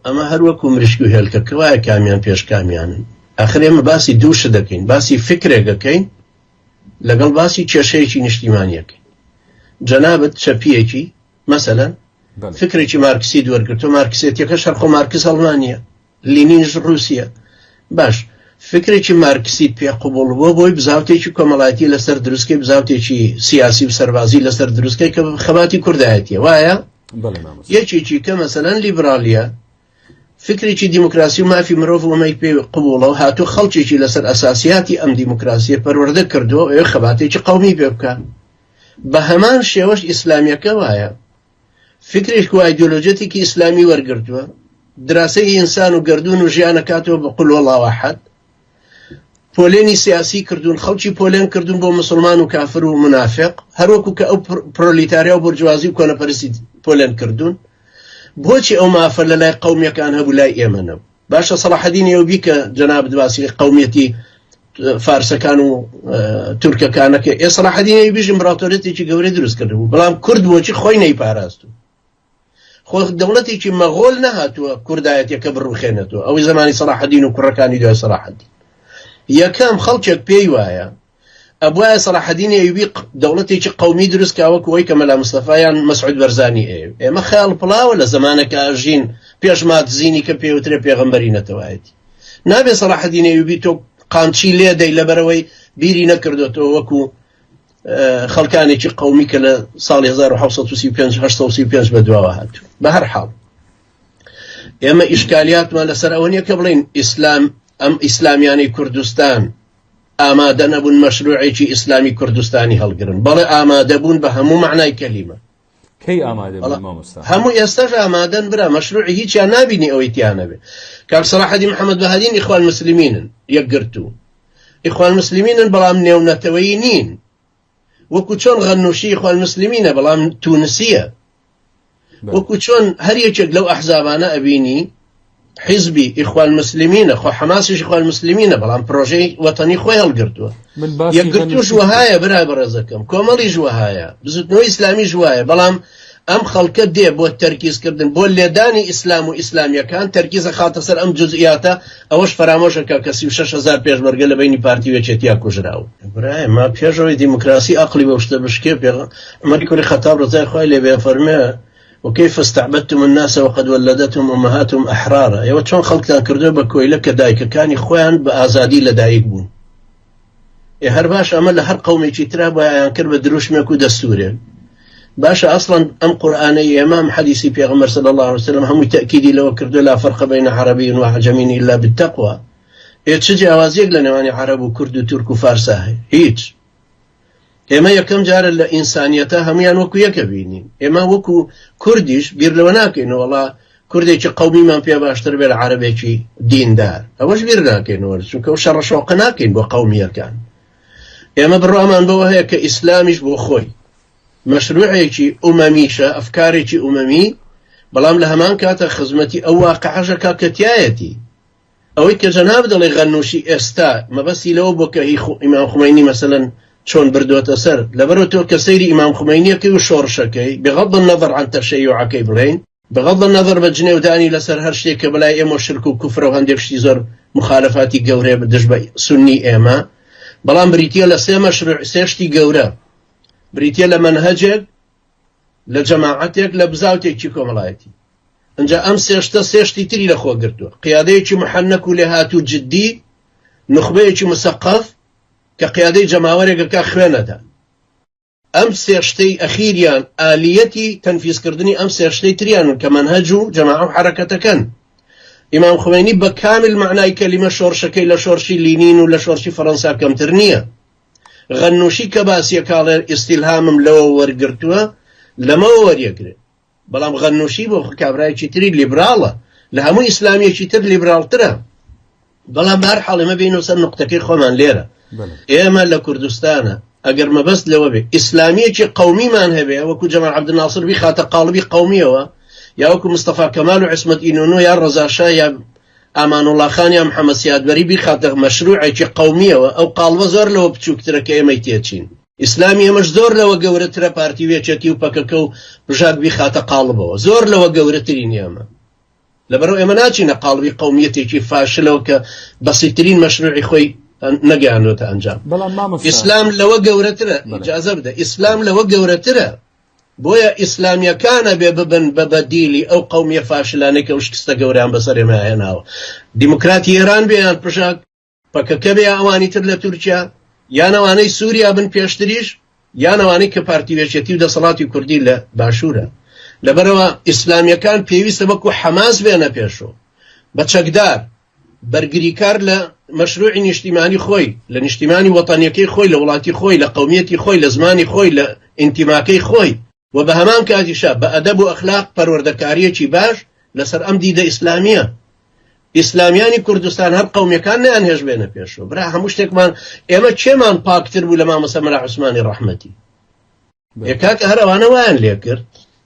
ئەمە هەروەکو مریشک و هێلکە وایە کامیان پێش کامیانن. ئاخر ئێمە باسی دووشە دەکەین، باسی فکرێکەکەین لەگەڵ باسی کێشەیەکی نیشتیمانیەکەین. جەنابەت چەپیەکی مەسەلەن فکرێکی مارکسی دووەرگرتو، مارکسێتیەکە شەرق و مارکس ئەڵمانیە، لینینش رووسیە. باش فکرێکی مارکسیت پێ قبوڵ بووە بۆی بزاوتێکی کۆمەڵایەتی لەسەر دروستکەی، بزاوتێکی سیاسی و سەربازی لەسەر دروستکەی کە خەباتی کوردایەتیە. وایە یەکێکی کە مەسەلەن لیبرالیە، فکرێکی دیموکراسی و مافی مرۆڤ ومەی پێ قبوڵە و هاتوو خەڵکێکی لەسەر ئەساسیاتی ئەم دیموکراسیە پەروەردە کردووە ئەوێ خەباتێکی قەومی پێ بکە. بە هەمان شێوەش ئیسلامیەکە وایە، فکرێک و ئایدۆلۆژیەتێکی ئیسلامی وەرگرتووە، دراسەی ئینسان و گردون و ژیانەکاتەوە بە قول وەڵڵاو ئەحەد، پۆلێنی سیاسی کردوون، خەڵکی پۆلێن کردوون بۆ مسلمان و کافر و منافق، هەروەکو کە ئەو پرۆلیتاریا و بورژوازی و کۆنەپەرستی پۆلێن کردوون. بۆچی ئەو مافە لە لای قەومیەکان هەبوو لای ئێمە نەبوو؟ باشە سەلاحەدین ئەیوبی کە جەنابەت باسی قەومیەتی فارسەکان و تورکەکانەکە، سەلاحەدین ئەیوبیش ئیمپراتۆریەتێکی گەورەی دروست کردبوو، بەڵام کورد بۆچی خۆی نەیپاراستوو؟ خۆ دەوڵەتێکی مەغۆل نەهاتووە کوردایەتیەکە بڕوخێنێتەوە، ئەوەی زمانی سەلاحەدین و کوڕەکانی دوای سەلاحەدین. یەکەم خەڵکێک پێی وایە ئەبوایە سەلاحەدین ئەیوبی دەوڵەتێکی قەومی دروست کاوە کۆی کە مەلا مستەفایان مەسعود بەرزانی ئێمە خەیاڵ پڵاوە لە زمانێکە ژین پێش ماتزینی کە پێوترێ پێغەمبەری نەتەوایەتی. نابێ سەلاحەدین ئەیوبی تۆ قانچی لێدەی لەبەرەوەی بیری نەکردوێتەوە وەکو خەڵکانێکی قەومی کە لە ساڵی 1735 بەدواوە هاتوو. بە هەر حاڵ ئێمە ئیشکالیاتمان لەسەر ئەوە نییە کە بڵین ئەم ئیسلامیانی کوردستان ئامادە نەبوون مەشروعێکی ئیسلامی کوردستانی هەڵگرن، بەڵێ ئامادە بوون بە هەموو معنای کەلیمە. کەی ئامادە بوون مامۆستا؟ هەموو ئێستاش ئامادەن برا، مەشروعی هیچیان نابینی ئەوەی تیانە بێ. کاک سەلاحەدین محەممەد بەهادین ئیخوان مسلمینن، یەکگرتوو ئیخوان مسلمینن بەڵام نێونەتەوەی نین، وەکو چۆن غەنووشی ئیخوان مسلمینە بەڵام تونسیە، وەکو چۆن هەر یەکێک لەو ئەحزابانە ئەبینی حیزبی ئیخوان مسلمینە، خۆ حەماسیش ئیخوان مسلمینە بەڵام پرۆژەی وەتەنی خۆی هەڵگرتووە. یەکگرتووش وەهایە برا بەڕێزەکەم، کۆمەڵیش وەهایە، بزوتنەوەی ئیسلامیش وایە، بەڵام ئەم خەڵکە دێ بۆ تەرکیزکردن بۆ لێدانی ئیسلام و ئیسلامیەکان تەرکیزە خاتە سەر ئەم جزئیاتە، ئەوەش فەرامۆشەکە کە 36,000 پێشمەرگە لە بینی پارتی وێچێتیا کوژراوە. برایە ما پێشەوەی دیموکراسی عەقڵی بە شتە بشکێ عومەری کوڕی خەتاب ڕزای خوای لێ بێ فەرمێ وكيف استعبدتم الناس وقد ولدتهم امهاتهم احرارا. ئێوە چۆن خەڵکتان کردووە بە کۆیلە کە دایکەکانی خۆیان بە ئازادی لەدایک بوون. هەر باش ئەمە لە هەر قەومێکی ترا بۆیان کرد بە دروشمێک و دەستورێک. باشە ئەسڵەن ئەم قورئانەی ئێمام حەدیسی پێغەمبەر صلی الله عليه وسلم هەمووی تەکیدی لەوە کردووە لا فەرق بین عەرەبی و عەجەمی إلا بالتەقوى. چ جیاوازیەک لە نێوانی عەرەب و کورد و تورک و فارسا هەیە؟ هیچ. ئێمە یەکەم جارە لە ئینسانیەتە هەمویان وەکو یەکە بینین. ئێمە وەکو کوردیش بیر لەوە ناکەینەوە وەڵا کوردێکی قەومیمان پێ باشتر بێ لە عەرەبێکی دیندار، ئەوەش بیر ناکەینەوە چونکە ئەو شەڕەشۆقە ناکەین بۆ قەومیەکان. ئێمە بڕوامان بەوە هەیە کە ئیسلامیش بۆ خۆی مەشروعێکی ئومەمیشە، ئەفکارێکی ئومەمی، بەڵام لە هەمان کاتە خزمەتی ئەو واقعەژەکە کە تایەتی. ئەوەی کە جەناب دەڵێ غەنووشی ئێستا مەبەستی لەوە بۆ کە ئیمام خومەینی مەسەلەن چۆن بردووەتە سەر، لەبەرەوە تۆ کە سەیری ئیمام خومەینیەکەی و شۆڕشەکەی بغض النظر عن تەشەیوعەکەی بڵێین، بغض النظر بە جنێودانی لەسەر هەر شتێک کە بەلای ئێمە شرک و کوفرە و هەندێک شتی زۆر مخالەفاتی گەورەیە دژ بە سونی ئێمە، بەڵام بریتیە لە سێ مەشروع، سێ شتی گەورە، بریتیە لە مەنهەجێک، لە جەماعەتێک، لە بزاوتێکی کۆمەڵایەتی. ئەنجا ئەم سێشتە سێشتی تری لەخۆ گرتووە، قیادەیەکی محەنەک و لێهاتوو جدی، نخبەیەکی مسەقەف کە قیادەی جەماوەرێکەکە خوێنەدا. ئەم سێشتەی ئەخیریان ئالیەتی تەنفیزکردنی ئەم سێشتەی تریان کە مەنهەج و جەماعە و حەرەکەتەکەن. ئیمام خومەینی بە کامل معنای کەلیمە شۆڕشەکەی لە شۆڕشی لینین و لە شۆڕشی فەڕەنسا کەمتر نییە. غەنووشی کە باسیە کاڵێ ئیستیلهامم لەوە وەرگرتووە لەمەوە وەریەگرێت، بەڵام غەنووشی بۆ کابرایەکی تری لیبراڵە، لە هەموو ئیسلامیەکی تر لیبراڵترە. بەڵام بە هەر حاڵ ئێمە بینەوە سەر نقطەکەی خۆمان لێرە. ئێمە لە کوردستانە ئەگەر مەبەست لەوە بێ ئیسلامیەکی قەومیمان هەبێ، وەکو جەمال عەبدناسر بیخاتە قاڵبی قەومیەوە، یا وەکو مستەفا کەمال و عیسمەت ئینۆنۆ یا ڕەزاشا یا ئامانوڵڵا خان یا محەممەد سیادبەری بیخاتە مەشروعێکی قەومیەوە، ئەو قاڵبە زۆر لەوە بچووکترە کە ئێمەی تێچین. ئیسلامی ئێمەش زۆر لەوە گەورەترە، پارتی وێچێتی و پەکەکە و بژاک بیخاتە قاڵبەوە، زۆر لەوە گەورەترین ئێمە. لەبەرەوە ئێمە ناچینە قاڵبی قەومیەتێکی فاشلەوە کە بەسیترین مەشروعی خۆی نەگەیانوێتە ئەنجام. ئیسلام لەوە گەورەترە، ئیجازە بدە، ئیسلام لەوە گەورەترە، بۆیە ئیسلامیەکانە بێ ببن بە بەدیلی ئەو قەومیە فاشلانەی کە شکستە گەوریان بەسەر ئێمە هێناوە. دیموکراتی ئێران بێ یان پشک پەکەکە بێ ئەوانی تر لە تورکیا، یان ئەوانەی سووریا بن پێشتریش، یان ئەوانەی کە پارتیوێچێتی و دەسەڵاتی کوردی لە باشوورە. لەبەرەوە ئیسلامیەکان پێویستە وەکو حەماس بێنە پێشۆ، بە چەکدار بەرگریکار لە مەشروعی نیشتیمانی خۆی، لە نیشتیمانی وەتانیەکەی خۆی، لە وڵاتی خۆی، لە قەومیەتی خۆی، لە زمانی خۆی، لە ئینتیماکەی خۆی، و بە هەمان کاتیشا بە ئەدەب و ئەخلاق پەروەردەکاریەکی باش لەسەر ئەم دیدە ئیسلامیە. ئیسلامیانی کوردستان هەر قەومیەکان نیان هێش بێنە پێشۆ. برا هەموو شتێکمان ئێمە چێمان پاکتر بوو لە مامۆستا مەلا عوسمانی ڕەحمەتی. کاکە هەر ئەوانە وایان لێ کرد